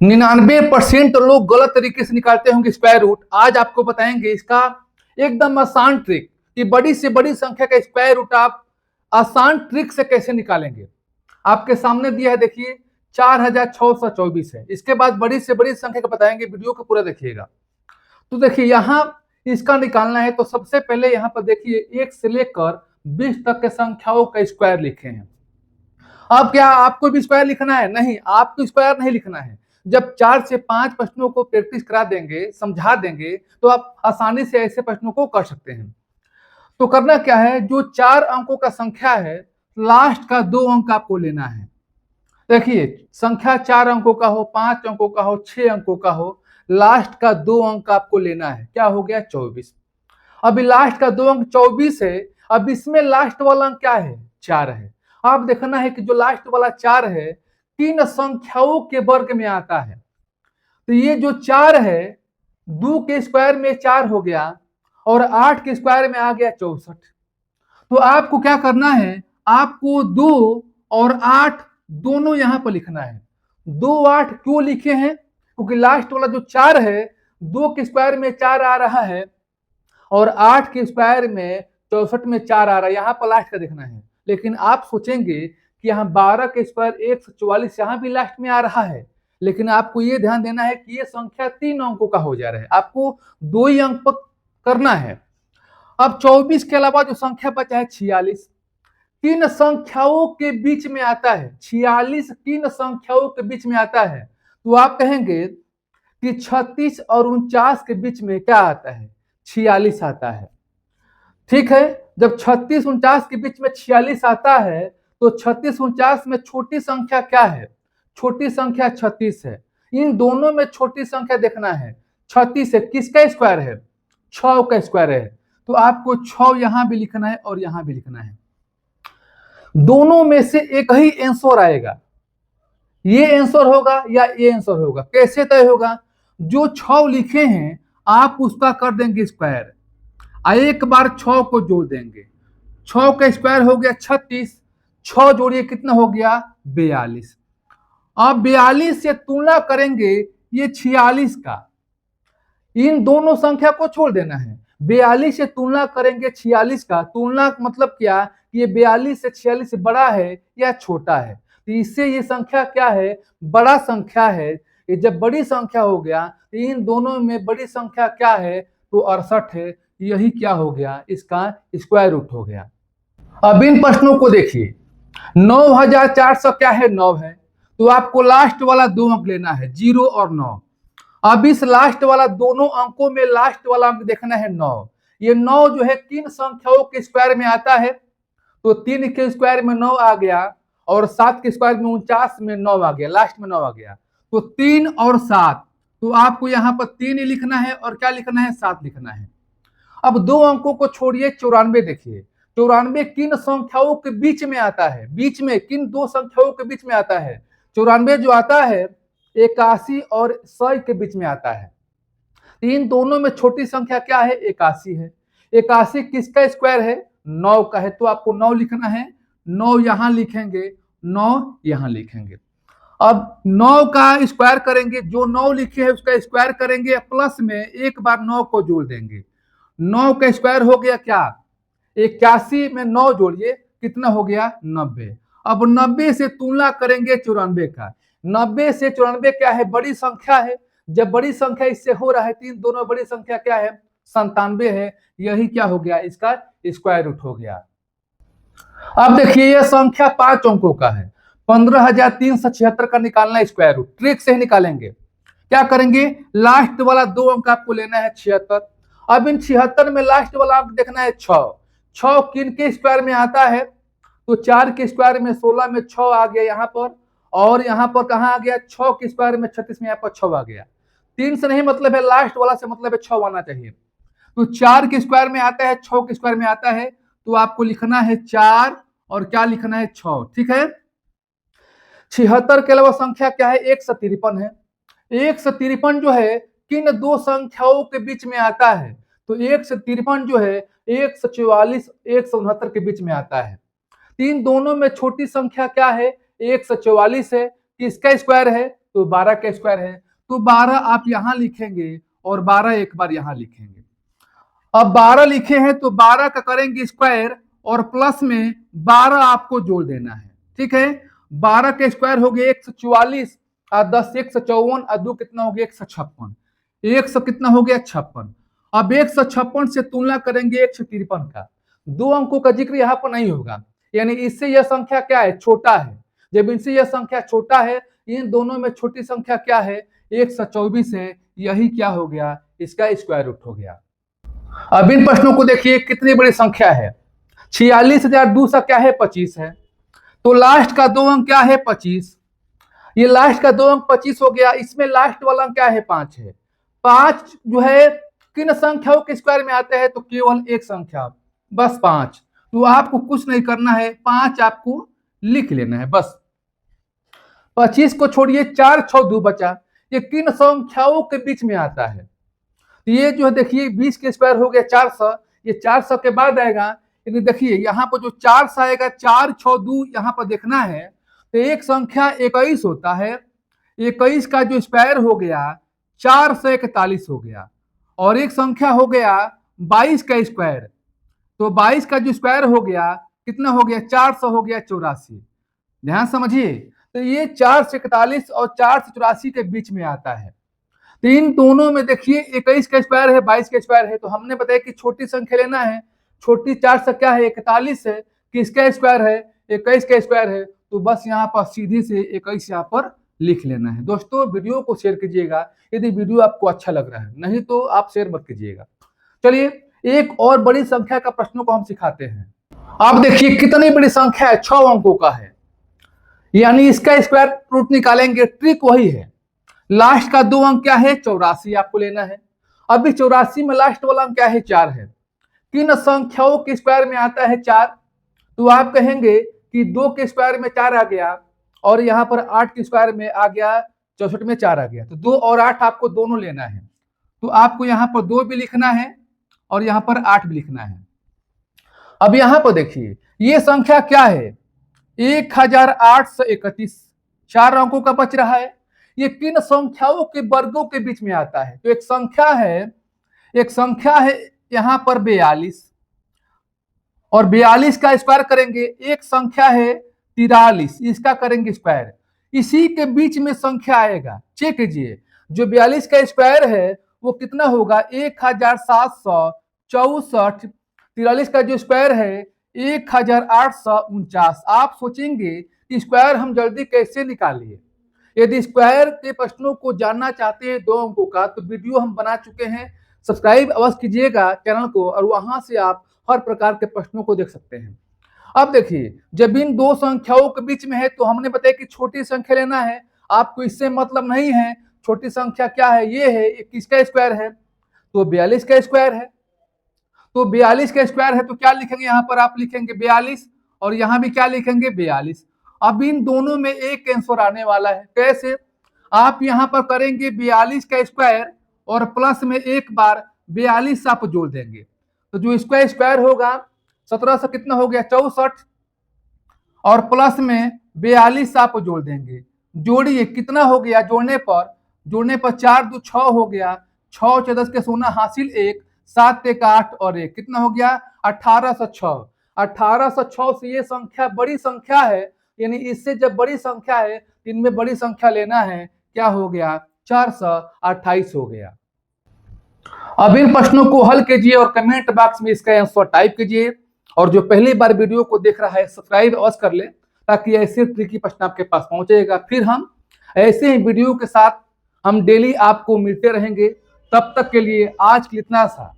99% लोग गलत तरीके से निकालते होंगे स्क्वायर रूट। आज आपको बताएंगे इसका एकदम आसान ट्रिक कि बड़ी से बड़ी संख्या का स्क्वायर रूट आप आसान ट्रिक से कैसे निकालेंगे। आपके सामने दिया है, देखिए 4624 है। इसके बाद बड़ी से बड़ी संख्या का बताएंगे, वीडियो को पूरा देखिएगा। तो देखिए यहाँ इसका निकालना है तो सबसे पहले यहाँ पर देखिए 1 से लेकर 20 तक के संख्याओं का स्क्वायर लिखे हैं। अब क्या आपको भी स्क्वायर लिखना है? नहीं, आपको स्क्वायर नहीं लिखना है। जब 4 से 5 प्रश्नों को प्रैक्टिस करा देंगे, समझा देंगे, तो आप आसानी से ऐसे प्रश्नों को कर सकते हैं। तो करना क्या है, जो 4 अंकों का संख्या है, लास्ट का 2 अंक आपको लेना है। देखिए संख्या 4 अंकों का हो, 5 अंकों का हो, 6 अंकों का हो, लास्ट का 2 अंक आपको लेना है। क्या हो गया? 24। अभी लास्ट का 2 अंक 24 है। अब इसमें लास्ट वाला अंक क्या है? 4 है। आप देखना है कि जो लास्ट वाला 4 है 3 संख्याओं के वर्ग में आता है। तो ये जो 4 है 2 के स्क्वायर में 4 हो गया और 8 के स्क्वायर में आ गया 64। तो आपको क्या करना है, आपको 2 और 8 दोनों यहां पर लिखना है। 2 8 क्यों लिखे हैं? क्योंकि लास्ट वाला जो 4 है 2 के स्क्वायर में 4 आ रहा है और 8 के स्क्वायर में 64 में 4 आ रहा है। यहाँ पर लास्ट का देखना है। लेकिन आप सोचेंगे कि यहाँ 12 के स्क्वायर 144 यहाँ भी लास्ट में आ रहा है। लेकिन आपको ये ध्यान देना है कि ये संख्या 3 अंकों का हो जा रहा है, आपको 2 ही अंक पर करना है। अब 24 के अलावा जो संख्या बचा है 46, 3 संख्याओं के बीच में आता है। 46 3 संख्याओं के बीच में आता है। तो आप कहेंगे कि 36 और 49 के बीच में क्या आता है? 46 आता है। ठीक है, जब 36 49 के बीच में 46 आता है तो 36 49 में छोटी संख्या क्या है? छोटी संख्या 36 है। इन दोनों में छोटी संख्या देखना है। 36 है, किसका स्क्वायर है? 6 का स्क्वायर है। तो आपको 6 यहां भी लिखना है और यहां भी लिखना है। दोनों में से एक ही आंसर आएगा। ये आंसर होगा या ये आंसर होगा। कैसे तय होगा? जो 6 लिखे हैं आप उसका कर देंगे स्क्वायर, एक बार 6 को जोड़ देंगे। 6 का स्क्वायर हो गया 36, 6 जोड़िए कितना हो गया? 42। अब 42 से तुलना करेंगे ये 46 का। इन दोनों संख्या को छोड़ देना है। 42 से तुलना करेंगे 46 का। तुलना मतलब क्या? ये 42 से 46 बड़ा है या छोटा है। तो इससे ये संख्या क्या है? बड़ा संख्या है। ये जब बड़ी संख्या हो गया तो इन दोनों में बड़ी संख्या क्या है? तो 68 है। यही क्या हो गया? इसका स्क्वायर रूट हो गया। अब इन प्रश्नों को देखिए, 9400 क्या है? 9 है। तो आपको लास्ट वाला 2 अंक लेना है, 0 और 9। अब इस लास्ट वाला दोनों अंकों में लास्ट वाला अंक देखना है 9। ये 9 जो है 3 संख्याओं के स्क्वायर में आता है। तो 3 के स्क्वायर में 9 आ गया और 7 के स्क्वायर में 49 में 9 आ गया, लास्ट में 9 आ गया। तो 3 और 7, तो आपको यहाँ पर 3 ही लिखना है और क्या लिखना है? 7 लिखना है। अब 2 अंकों को छोड़िए, 94 देखिए। 94 किन संख्याओं के बीच में आता है? बीच में किन 2 संख्याओं के बीच में आता है? 94 जो आता है 81 और 100 के बीच में आता है। इन दोनों में छोटी संख्या क्या है? 81 है। 81 किसका स्क्वायर है? 9 का है। तो आपको 9 लिखना है। 9 यहां लिखेंगे, 9 यहां लिखेंगे। अब 9 का स्क्वायर करेंगे, जो 9 लिखे है उसका स्क्वायर करेंगे, प्लस में एक बार 9 को जोड़ देंगे। 9 का स्क्वायर हो गया क्या? 81 में 9 जोड़िए कितना हो गया? 90। अब 90 से तुलना करेंगे 94 का। 90 से 94 क्या है? बड़ी संख्या है। जब बड़ी संख्या इससे हो रहा है, तीन दोनों बड़ी संख्या क्या है? 97 है। यही क्या हो गया? इसका स्क्वायर रूट हो गया। अब देखिए यह संख्या 5 अंकों का है। 15376 का निकालना है स्क्वायर रूट। ट्रिक से ही निकालेंगे। क्या करेंगे? लास्ट वाला 2 अंक आपको लेना है 76। अब इन 76 में लास्ट वाला अंक देखना है 6। 6 किन के स्क्वायर में आता है? तो 4 के स्क्वायर में 16 में 6 आ गया यहाँ पर, और यहाँ पर कहाँ आ गया? 6 के स्क्वायर में 36 में यहाँ पर 6 आ गया। 3 से नहीं मतलब है, लास्ट वाला से मतलब है 6 आना चाहिए। तो 4 के स्क्वायर में आता है, 6 के स्क्वायर में आता है। तो आपको लिखना है 4 और क्या लिखना है? 6। ठीक है। 76 के अलावा संख्या क्या है? 153 है। 153 जो है किन 2 संख्याओं के बीच में आता है? तो 153 जो है 144 169 के बीच में आता है। इन दोनों में छोटी संख्या क्या है? 144 है। किसका स्क्वायर है? तो 12 का स्क्वायर है, तो 12 आप यहां लिखेंगे और 12 एक बार यहां लिखेंगे। अब 12 लिखे हैं तो 12 का करेंगे स्क्वायर और प्लस में 12 आपको जोड़ देना है, ठीक है। 12 का स्क्वायर हो गया 144 और 10 154 और 2 कितना हो गया 156, 100 कितना हो गया 56। अब 156 से तुलना करेंगे 153 का, दो अंकों का जिक्र यहाँ पर नहीं होगा, यानी इससे यह संख्या क्या है, छोटा है। जब इनसे यह संख्या छोटा है, इन दोनों में छोटी संख्या क्या है 124 है, यही क्या हो गया, इसका स्क्वायर रूट हो गया। अब इन प्रश्नों को देखिए कितनी बड़ी संख्या है, 46,200 क्या है 25 है, तो लास्ट का दो अंक क्या है 25, ये लास्ट का दो अंक 25 हो गया, इसमें लास्ट वाला अंक क्या है 5 है। 5 जो है किन संख्याओं के स्क्वायर में आता है, तो केवल एक संख्या, बस 5। तो आपको कुछ नहीं करना है, 5 आपको लिख लेना है बस। 25 को छोड़िए, 4 6 2 बचा, ये किन संख्याओं के बीच में आता है, ये जो है देखिए 20 के स्क्वायर हो गया 400, ये 400 के बाद आएगा, यानी देखिए यहाँ पर जो 400 आएगा 4 6 2 यहाँ पर देखना है, तो एक संख्या 21 होता है, 21 का जो स्क्वायर हो गया 441 हो गया, और एक संख्या हो गया 22 का स्क्वायर, तो 22 का जो स्क्वायर हो गया कितना हो गया 400 हो गया 84। ध्यान समझिए, तो ये 441 और 484 के बीच में आता है। तो इन दोनों में देखिए 21 का स्क्वायर है 22 का स्क्वायर है, तो हमने बताया कि छोटी संख्या लेना है, छोटी 400 क्या है 41 है, किसका स्क्वायर है 21 का स्क्वायर है, तो बस यहाँ पर सीधी से 21 यहाँ पर लिख लेना है। दोस्तों वीडियो को शेयर कीजिएगा यदि वीडियो आपको अच्छा लग रहा है, नहीं तो आप शेयर मत कीजिएगा। चलिए एक और बड़ी संख्या का प्रश्नों को हम सिखाते हैं। आप देखिए कितनी बड़ी संख्या है, 6 अंकों का है, यानी इसका स्क्वायर रूट निकालेंगे, ट्रिक वही है। लास्ट का दो अंक क्या है 84 आपको लेना है, अभी 84 में लास्ट वाला अंक क्या है 4 है, किन संख्याओं के स्क्वायर में आता है 4, तो आप कहेंगे कि 2 के स्क्वायर में 4 आ गया और यहाँ पर 8 के स्क्वायर में आ गया, 64 में 4 आ गया, तो 2 और 8 आपको दोनों लेना है, तो आपको यहाँ पर 2 भी लिखना है और यहाँ पर 8 भी लिखना है। अब यहाँ पर देखिए ये संख्या क्या है 1831, 4 अंकों का बच रहा है, ये किन संख्याओं के वर्गों के बीच में आता है, तो एक संख्या है यहां पर 42 और 42 का स्क्वायर करेंगे, एक संख्या है 43 इसका करेंगे स्क्वायर, इसी के बीच में संख्या आएगा, चेक कीजिए जो 42 का स्क्वायर है वो कितना होगा 1764, 43 का जो स्क्वायर है 1849। आप सोचेंगे कि स्क्वायर हम जल्दी कैसे निकालिए, यदि स्क्वायर के प्रश्नों को जानना चाहते हैं 2 अंकों का, तो वीडियो हम बना चुके हैं, सब्सक्राइब अवश्य कीजिएगा चैनल को और वहां से आप हर प्रकार के प्रश्नों को देख सकते हैं। अब देखिए जब इन दो संख्याओं के बीच में है तो हमने बताया कि छोटी संख्या लेना है, आपको इससे मतलब नहीं है, छोटी संख्या क्या है ये है, किसका स्क्वायर है, तो 42 का स्क्वायर है, तो 42 का स्क्वायर है तो क्या लिखेंगे यहाँ पर आप लिखेंगे 42 और यहाँ भी क्या लिखेंगे 42। अब इन दोनों में एक आंसर आने वाला है, कैसे, आप यहाँ पर करेंगे 42 का स्क्वायर और प्लस में एक बार 42 आप जोड़ देंगे, तो जो इसका स्क्वायर होगा 1700 कितना हो गया 64 और प्लस में 42 आप जोड़ देंगे, जोड़िए कितना हो गया, जोड़ने पर 4 2 6 हो गया, 6 6 10 के 16 हासिल 1, 7 1 8 और 1 कितना हो गया 1806। 1806 से ये संख्या बड़ी संख्या है, यानी इससे जब बड़ी संख्या है इनमें बड़ी संख्या लेना है, क्या हो गया 428 हो गया। अब इन प्रश्नों को हल कीजिए और कमेंट बॉक्स में इसका आंसर टाइप कीजिए, और जो पहली बार वीडियो को देख रहा है सब्सक्राइब अवश्य कर ले ताकि ऐसे ट्रिकी प्रश्न आपके पास पहुंचेगा, फिर हम ऐसे ही वीडियो के साथ हम डेली आपको मिलते रहेंगे। तब तक के लिए आज के लिए इतना सा।